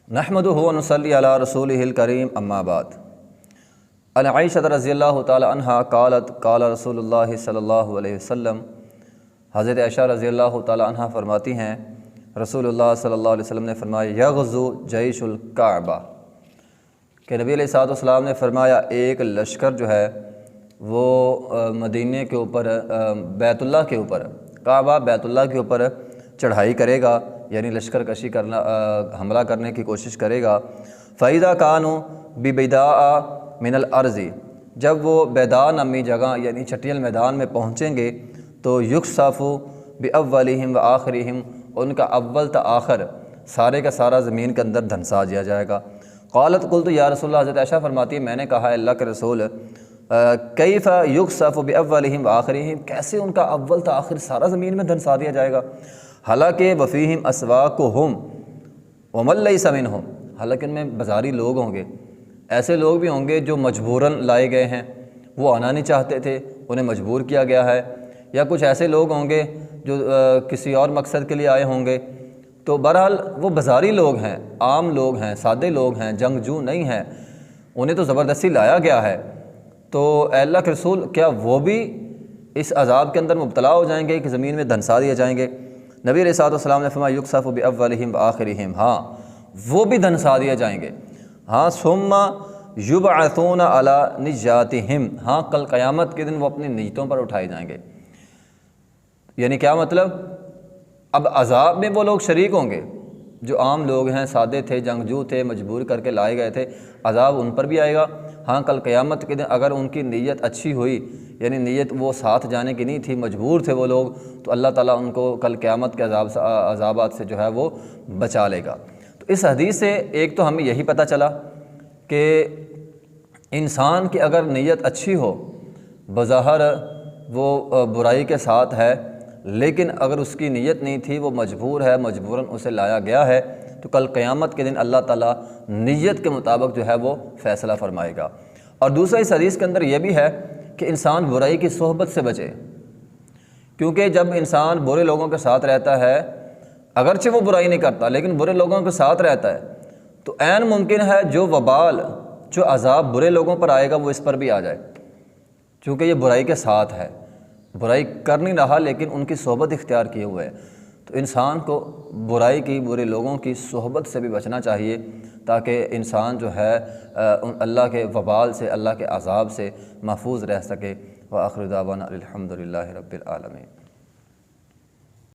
نحمدہ و نصلی علی رسولہ الکریم اما بعد۔ عن عائشہ رضی اللہ تعالی عنہا قالت قال رسول اللہ صلی اللہ علیہ وسلم، حضرت عائشہ رضی اللہ تعالی عنہا فرماتی ہیں رسول اللہ صلی اللہ علیہ وسلم نے فرمایا یغزو جیش الکعبہ، کہ نبی علیہ السلام نے فرمایا ایک لشکر جو ہے وہ مدینے کے اوپر بیت اللہ کے اوپر، کعبہ بیت اللہ کے اوپر چڑھائی کرے گا، یعنی لشکر کشی کرنا، حملہ کرنے کی کوشش کرے گا۔ فَإِذَا كَانُوا بِبَيْدَاءَ مِنَ الْأَرْضِ، جب وہ بیداء نامی جگہ یعنی چٹیل میدان میں پہنچیں گے تو یُخْسَفُ بِأَوَّلِهِمْ وَآخِرِهِمْ، ان کا اول تا آخر سارے کا سارا زمین کے اندر دھنسا دیا جائے گا۔ قالت قلت یا رسول اللہ، حضرت عائشہ فرماتی ہے میں نے کہا اللہ کے رسول کیف یُخْسَفُ بِأَوَّلِهِمْ وَآخِرِهِمْ، کیسے ان کا اول تا آخر سارا زمین میں دھنسا دیا جائے گا؟ حالانکہ وفیہم اسواقہم ومن لیس منہم، حالانکہ ان میں بازاری لوگ ہوں گے، ایسے لوگ بھی ہوں گے جو مجبوراً لائے گئے ہیں، وہ آنا نہیں چاہتے تھے، انہیں مجبور کیا گیا ہے، یا کچھ ایسے لوگ ہوں گے جو کسی اور مقصد کے لیے آئے ہوں گے۔ تو بہرحال وہ بازاری لوگ ہیں، عام لوگ ہیں، سادے لوگ ہیں، جنگجو نہیں ہیں، انہیں تو زبردستی لایا گیا ہے۔ تو اے اللہ کے رسول کیا وہ بھی اس عذاب کے اندر مبتلا ہو جائیں گے کہ زمین میں دھنسا دیے جائیں گے؟ نبی علیہ السلام نے فرمایا یُخْسَفُ بِأَوَّلِهِمْ وَآخِرِهِمْ، ہاں وہ بھی دھنسا دیے جائیں گے، ہاں ثُمَّ يُبْعَثُونَ عَلَى نِجَّاتِهِمْ، ہاں کل قیامت کے دن وہ اپنی نیتوں پر اٹھائے جائیں گے۔ یعنی کیا مطلب؟ اب عذاب میں وہ لوگ شریک ہوں گے جو عام لوگ ہیں، سادے تھے، جنگجو تھے، مجبور کر کے لائے گئے تھے، عذاب ان پر بھی آئے گا۔ ہاں کل قیامت کے دن اگر ان کی نیت اچھی ہوئی، یعنی نیت وہ ساتھ جانے کی نہیں تھی، مجبور تھے وہ لوگ، تو اللہ تعالیٰ ان کو کل قیامت کے عذابات سے جو ہے وہ بچا لے گا۔ تو اس حدیث سے ایک تو ہمیں یہی پتہ چلا کہ انسان کی اگر نیت اچھی ہو، بظاہر وہ برائی کے ساتھ ہے، لیکن اگر اس کی نیت نہیں تھی، وہ مجبور ہے، مجبوراً اسے لایا گیا ہے، تو کل قیامت کے دن اللہ تعالیٰ نیت کے مطابق جو ہے وہ فیصلہ فرمائے گا۔ اور دوسرا اس حدیث کے اندر یہ بھی ہے کہ انسان برائی کی صحبت سے بچے، کیونکہ جب انسان برے لوگوں کے ساتھ رہتا ہے، اگرچہ وہ برائی نہیں کرتا لیکن برے لوگوں کے ساتھ رہتا ہے، تو عین ممکن ہے جو وبال، جو عذاب برے لوگوں پر آئے گا وہ اس پر بھی آ جائے، چونکہ یہ برائی کے ساتھ ہے، برائی کر نہیں رہا لیکن ان کی صحبت اختیار کیے ہوئے ہے۔ تو انسان کو برائی کی، برے لوگوں کی صحبت سے بھی بچنا چاہیے تاکہ انسان جو ہے اللہ کے وبال سے، اللہ کے عذاب سے محفوظ رہ سکے۔ وآخر دعوانا الحمد للہ رب العالمین۔